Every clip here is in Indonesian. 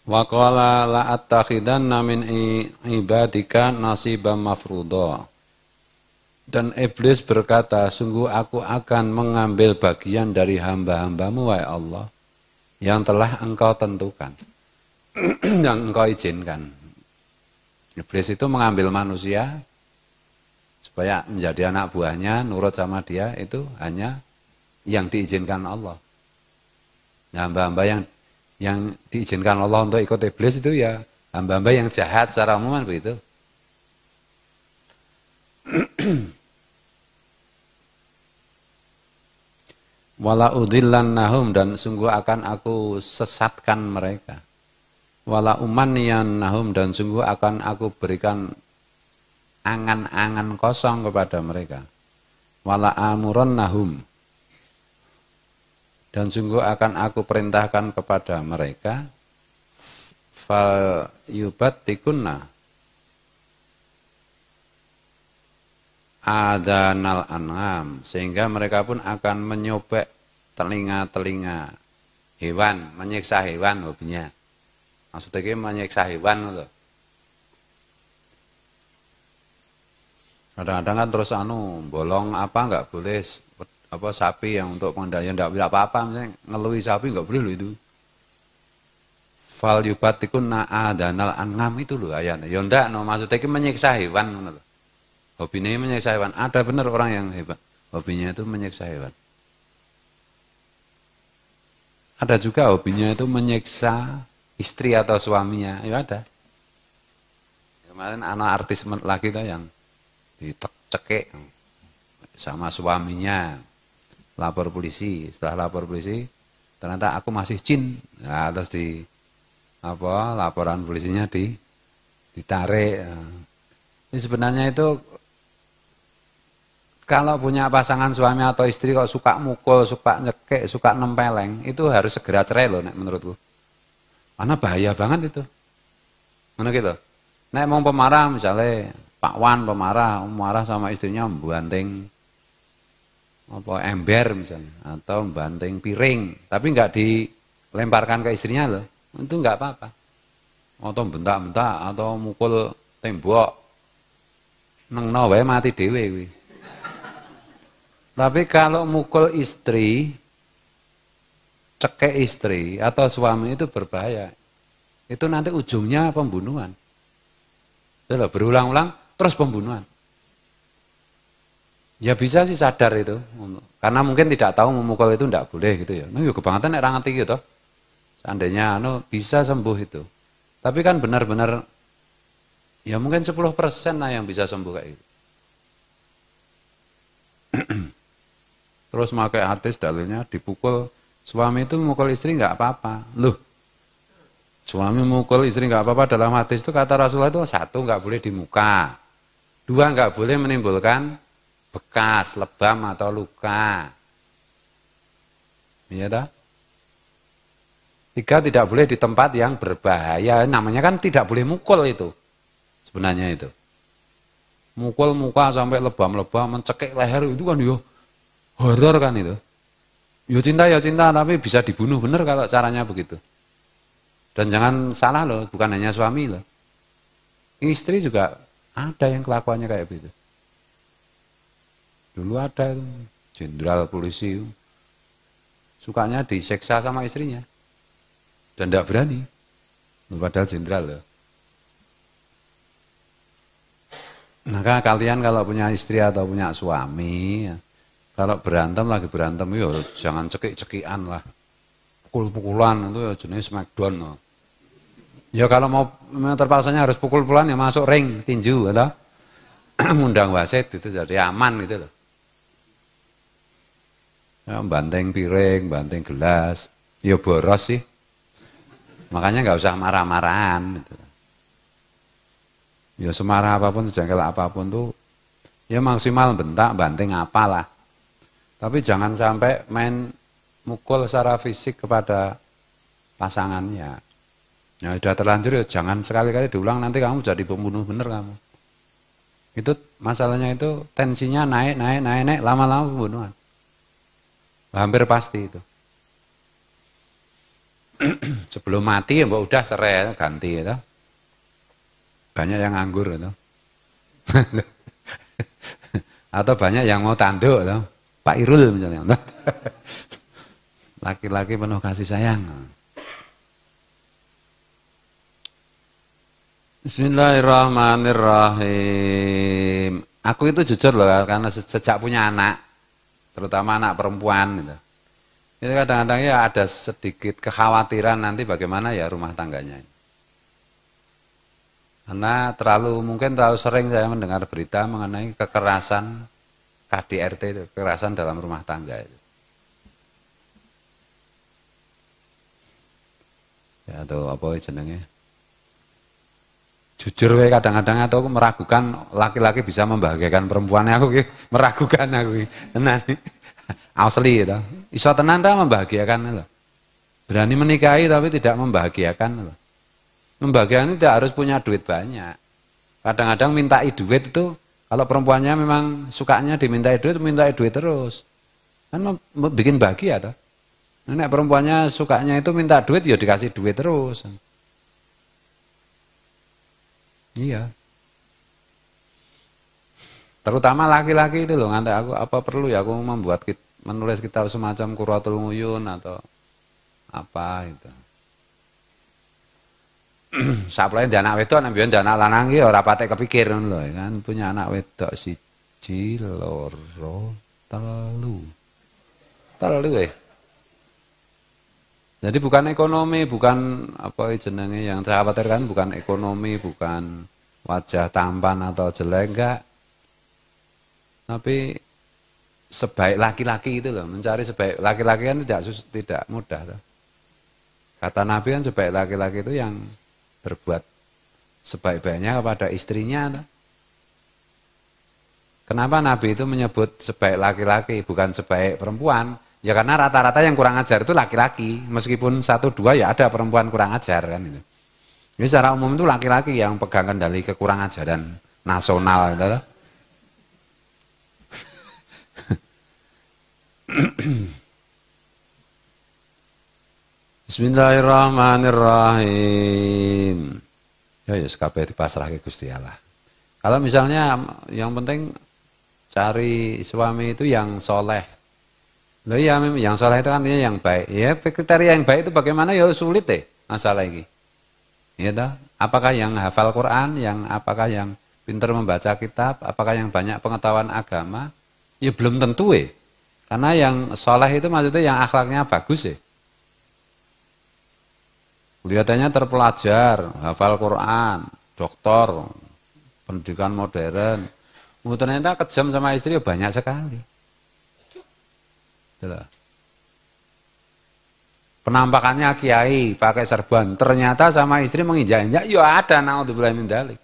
Wa qala la attakhidanna min ibadika nasiban mafruḍa. Dan iblis berkata, sungguh aku akan mengambil bagian dari hamba-hambamu, wahai Allah, yang telah engkau tentukan, yang engkau izinkan. Iblis itu mengambil manusia supaya menjadi anak buahnya, nurut sama dia, itu hanya yang diizinkan Allah. Nah, hamba-hamba yang diizinkan Allah untuk ikut iblis itu ya hamba-hamba yang jahat secara umum begitu. Wala udhillannahum, dan sungguh akan aku sesatkan mereka. Wala umanniyannahum, dan sungguh akan aku berikan angan-angan kosong kepada mereka. Wala amurannahum, dan sungguh akan aku perintahkan kepada mereka fal yubattikunna adanal an'am, sehingga mereka pun akan menyobek telinga-telinga hewan, menyiksa hewan hobinya. Maksudnya menyiksa hewan loh. Kadang-kadang kan terus bolong apa enggak boleh apa sapi yang untuk pengendalian enggak apa-apa, misalnya ngelui sapi enggak boleh loh itu. Fal yubattikunna adanal an'am itu loh ayatnya. Ya ndak no, maksudnya menyiksa hewan loh. Hobinya menyiksa hewan. Ada benar orang yang hebat. Hobinya itu menyiksa hewan. Ada juga hobinya itu menyiksa istri atau suaminya. Ya ada. Kemarin anak artis lagi tuh yang dicekik sama suaminya. Lapor polisi. Setelah lapor polisi, ternyata aku masih jin. Nah, terus laporan polisinya ditarik. Ini sebenarnya itu kalau punya pasangan suami atau istri kok suka mukul, suka nyekek, suka nempeleng, itu harus segera cerai loh menurutku. Karena bahaya banget itu. Mana gitu? Nek mau pemarah misalnya Pak Wan marah sama istrinya membanting ember misalnya atau membanting piring, tapi enggak dilemparkan ke istrinya loh. Itu enggak apa-apa. Atau bentak-bentak atau mukul tembok. Nengno wae mati dhewe kuwi. Tapi kalau mukul istri, cekek istri atau suami itu berbahaya. Itu nanti ujungnya pembunuhan. Itu loh, berulang-ulang terus pembunuhan. Ya bisa sih sadar itu. Karena mungkin tidak tahu memukul itu tidak boleh gitu ya. Nah, kebangetan nek ra ngerti gitu. Seandainya bisa sembuh itu. Tapi kan benar-benar ya mungkin 10% lah yang bisa sembuh kayak gitu. Terus pakai hadis dalilnya dipukul suami itu memukul istri enggak apa-apa. Loh. Suami memukul istri enggak apa-apa dalam hadis itu kata Rasulullah itu 1 enggak boleh di muka. 2 enggak boleh menimbulkan bekas, lebam atau luka. Iya dah. 3 tidak boleh di tempat yang berbahaya. Namanya kan tidak boleh mukul itu. Sebenarnya itu. Mukul muka sampai lebam-lebam, mencekik leher itu kan yo horor kan itu. Ya cinta, tapi bisa dibunuh bener kalau caranya begitu. Dan jangan salah loh, bukan hanya suami loh. Istri juga ada yang kelakuannya kayak begitu. Dulu ada jenderal polisi, sukanya diseksa sama istrinya. Dan tidak berani. Padahal jenderal loh. Maka kalian kalau punya istri atau punya suami, kalau lagi berantem, ya jangan cekik-cekian lah. Pukul-pukulan itu ya jenis smackdown. No. Ya kalau mau terpaksanya harus pukul-pukulan ya masuk ring tinju atau ngundang wasit itu jadi aman gitu loh. Ya, banting piring, banting gelas, ya boros sih. Makanya nggak usah marah-marahan. Gitu. Ya semarah apapun, sejengkel apapun tuh, ya maksimal bentak, banting apalah. Tapi jangan sampai main mukul secara fisik kepada pasangannya. Ya sudah terlanjur ya jangan sekali-kali diulang, nanti kamu jadi pembunuh bener kamu. Itu masalahnya itu tensinya naik, lama-lama pembunuhan. Hampir pasti itu. Sebelum mati ya mbak udah cerai ganti gitu. Banyak yang nganggur gitu. Atau banyak yang mau tanduk gitu. Pak Irul misalnya. Laki-laki penuh kasih sayang. Bismillahirrahmanirrahim. Aku itu jujur loh karena sejak punya anak, terutama anak perempuan gitu. Itu kadang-kadang ya ada sedikit kekhawatiran nanti bagaimana ya rumah tangganya. Karena mungkin terlalu sering saya mendengar berita mengenai kekerasan KDRT itu, kekerasan dalam rumah tangga itu. Ya atau apa jenenge? Jujur we kadang-kadang atau aku meragukan laki-laki bisa membahagiakan perempuannya aku meragukan aku tenan. Asli itu. Iso tenan ta membahagiakan lho. Berani menikahi tapi tidak membahagiakan lho. Membahagiakan itu tidak harus punya duit banyak. Kadang-kadang mintai duit itu kalau perempuannya memang sukanya dimintai duit terus. Kan bikin bahagia toh. Nek perempuannya sukanya itu minta duit ya dikasih duit terus. Iya. Terutama laki-laki itu loh, ngantek aku apa perlu ya aku menulis kitab semacam Qurratul Uyun atau apa itu. Saplane anak wedok nek mbiyen anak lanang iki ora patek kepikir ngono lho kan, punya anak wedok siji, loro, telu. Telu Jadi bukan ekonomi, bukan apa jenenge yang saya khawatirkan bukan ekonomi, bukan wajah tampan atau jelek enggak. Tapi sebaik laki-laki itu loh, mencari sebaik laki-laki kan tidak mudah loh. Kata Nabi kan sebaik laki-laki itu yang berbuat sebaik-baiknya kepada istrinya. Loh. Kenapa Nabi itu menyebut sebaik laki-laki bukan sebaik perempuan? Ya karena rata-rata yang kurang ajar itu laki-laki, meskipun 1-2 ya ada perempuan kurang ajar kan itu. Jadi secara umum itu laki-laki yang pegang kendali kekurangan ajaran nasional gitu loh. Bismillahirrahmanirrahim. Ya kabeh dipasrahke Gusti Allah. Kalau misalnya yang penting cari suami itu yang soleh. Loh ya yang soleh itu kan yang baik. Ya kriteria yang baik itu bagaimana ya sulit deh masalah ini. Ya toh? Apakah yang hafal Quran, apakah yang pintar membaca kitab, apakah yang banyak pengetahuan agama? Ya belum tentu Karena yang soleh itu maksudnya yang akhlaknya bagus Kelihatannya terpelajar, hafal Quran, doktor, pendidikan modern. Ternyata kejam sama istri ya banyak sekali. Penampakannya kiai, pakai serban, ternyata sama istri menginjak-injak, ya ada naudzubillah min dzalik.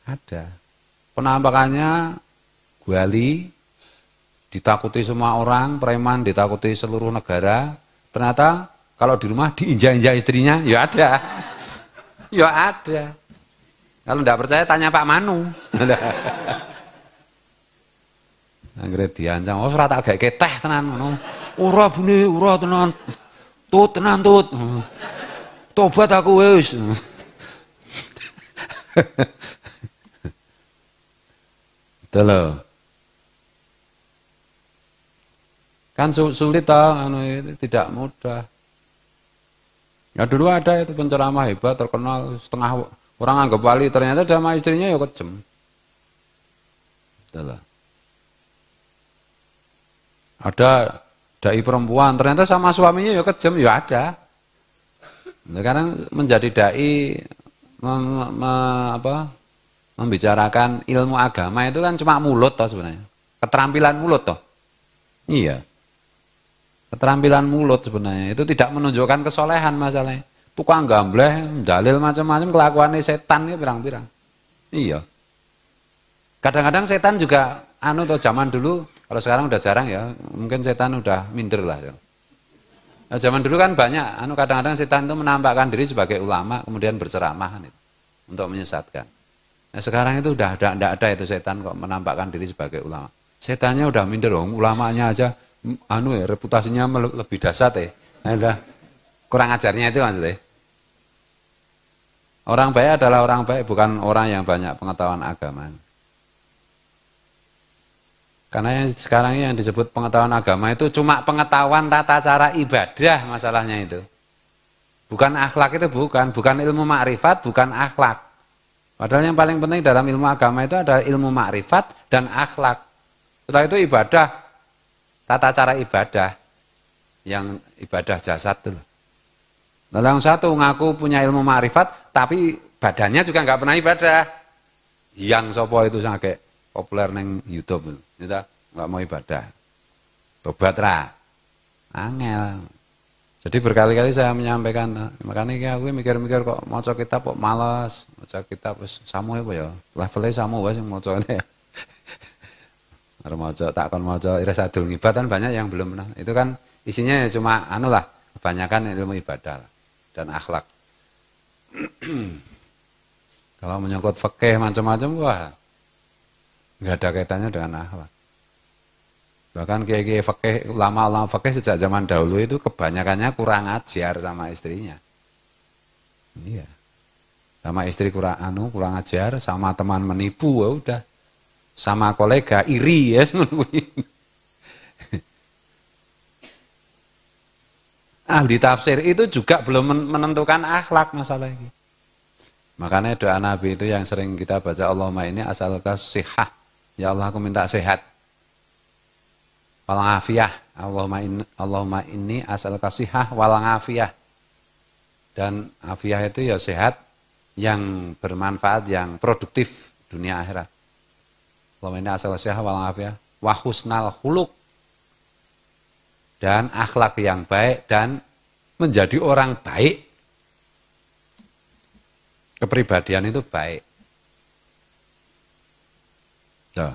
Ada. Penampakannya guali, ditakuti semua orang, preman ditakuti seluruh negara. Ternyata kalau di rumah diinjak-injak istrinya, ya ada. Ya ada. Kalau tidak percaya tanya Pak Manu. Anggere diancam, ora tak gake teh tenan ngono. Ora bune, ora tenan. Tenan tut. Tobat aku wis. Betul. Kan sulit tidak mudah. Ya dulu ada itu penceramah hebat terkenal setengah orang anggap wali ternyata sama istrinya ya kejem. Betul. Ada dai perempuan, ternyata sama suaminya ya kejam, ya ada. Sekarang menjadi dai membicarakan ilmu agama itu kan cuma mulut toh sebenarnya. Keterampilan mulut toh. Iya. Keterampilan mulut sebenarnya itu tidak menunjukkan kesolehan masalahnya. Tukang gambleh, dalil macam-macam kelakuannya setan ya pirang-pirang. Iya. Kadang-kadang setan juga toh zaman dulu. Kalau sekarang udah jarang ya, mungkin setan udah minder lah. Ya. Nah, zaman dulu kan banyak, kadang-kadang setan itu menampakkan diri sebagai ulama, kemudian berceramah untuk menyesatkan. Nah, sekarang itu udah tidak ada itu setan kok menampakkan diri sebagai ulama. Setannya udah minder, ulamanya aja, reputasinya lebih dahsyat . Nah, Kurang ajarnya itu maksudnya. Orang baik adalah orang baik, bukan orang yang banyak pengetahuan agama. Karena yang sekarang yang disebut pengetahuan agama itu cuma pengetahuan tata cara ibadah masalahnya itu. Bukan akhlak itu bukan ilmu makrifat, bukan akhlak. Padahal yang paling penting dalam ilmu agama itu adalah ilmu makrifat dan akhlak. Setelah itu ibadah, tata cara ibadah, yang ibadah jasad itu. Lalu yang satu ngaku punya ilmu makrifat, tapi badannya juga nggak pernah ibadah. Yang sopo itu sangat populer neng YouTube, kita nggak mau ibadah. Tobat ra, angel. Jadi berkali-kali saya menyampaikan, makanya aku mikir-mikir kok maca kitab kok malas, maca kitab wis samu apa ya, levelnya samu wae sing macane. Arep maca tak kon maca Irasadul Ngibad kan banyak yang belum pernah. Itu kan isinya cuma anu lah, kebanyakan ilmu ibadah dan akhlak. Kalau menyangkut fikih macam-macam wah enggak ada kaitannya dengan akhlak. Bahkan kiai-kiai fikih, ulama-ulama fikih sejak zaman dahulu itu kebanyakannya kurang ajar sama istrinya. Iya. Sama istri kurang ajar, sama teman menipu ya udah. Sama kolega iri ya ahli tafsir itu juga belum menentukan akhlak masalah ini. Makanya doa Nabi itu yang sering kita baca, Allahumma ini asalka sihah. Ya Allah aku minta sehat. Walang afiyah. Allahumma ini asalka sihah walang afiyah. Dan afiyah itu ya sehat yang bermanfaat, yang produktif dunia akhirat. Allahumma ini asalka sihah walang afiyah. Wa husnal khuluq. Dan akhlak yang baik dan menjadi orang baik. Kepribadian itu baik. Tuh.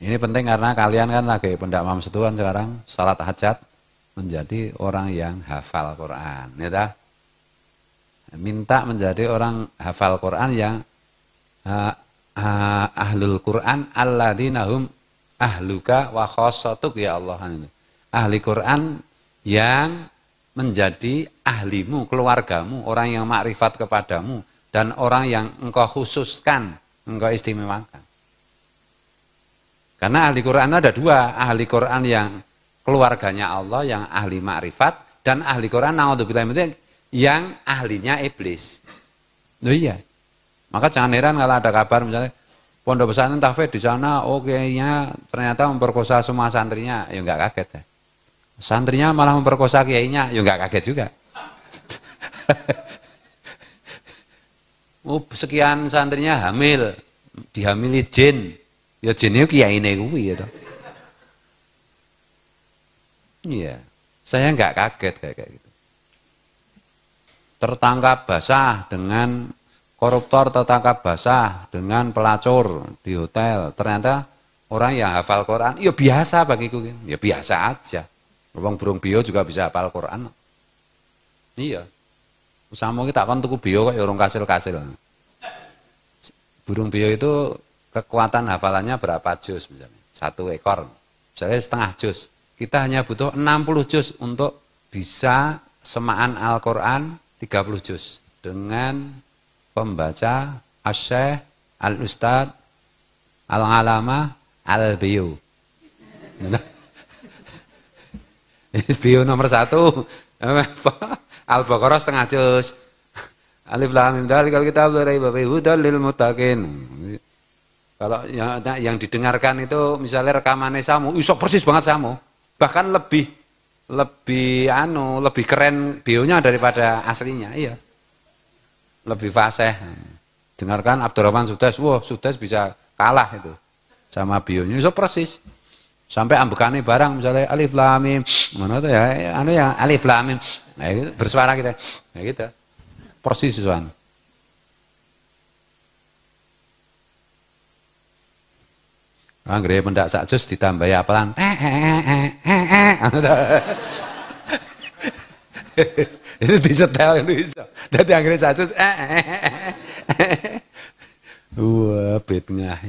Ini penting karena kalian kan lagi pendak Imam Setuhan sekarang salat hajat menjadi orang yang hafal Quran, ya. Minta menjadi orang hafal Quran yang ahlul Quran alladzina hum ahluka wa khossatuk ya Allah. Ahli Quran yang menjadi ahlimu, keluargamu, orang yang makrifat kepadamu dan orang yang engkau khususkan, engkau istimewakan. Karena ahli Quran ada dua, ahli Quran yang keluarganya Allah, yang ahli makrifat, dan ahli Quran yang ahlinya iblis. Loh iya. Maka jangan heran kalau ada kabar misalnya pondok pesantren tahfidz di sana, kayaknya ternyata memperkosa semua santrinya, ya enggak kaget ya. Santrinya malah memperkosa kiainya, ya enggak kaget juga. Sekian santrinya hamil, dihamili jin. Ya jinnya kiyaine kuwi ya toh. Iya. Saya enggak kaget kayak gitu. Tertangkap basah dengan koruptor, tertangkap basah dengan pelacur di hotel. Ternyata orang yang hafal Quran, ya biasa bagiku, ya biasa aja. Wong burung bio juga bisa hafal Quran. Iya. Usahamu kita akan tuku bio kok ya urung kasil-kasil. Burung bio itu kekuatan hafalannya berapa juz misalnya? 1 ekor. Misalnya setengah juz. Kita hanya butuh 60 juz untuk bisa semaan Al-Quran 30 juz. Dengan pembaca Asy-Syaikh Al-Ustad Al-Alamah Al-Bio. Bio nomor 1 Al-Baqarah setengah juz. Alif lam mim dzalikal kitab la raiba fihi hudal lil muttaqin. Kalau yang didengarkan itu misalnya rekamannya Samu, iso persis banget Samu. Bahkan lebih keren bionya daripada aslinya, iya. Lebih fasih. Dengarkan Abdurrahman Sudes, wah Sudes bisa kalah itu sama bionya, iso persis. Sampai ambekane barang misalnya alif lam mim, mana tuh ya, yang alif lam mim, nah, gitu, bersuara kita, nah, gitu, persis soan. Anggere pendak sak juz ditambahi apalan. Itu disetel itu iso. Dadi anggere sak juz wah, bedengah.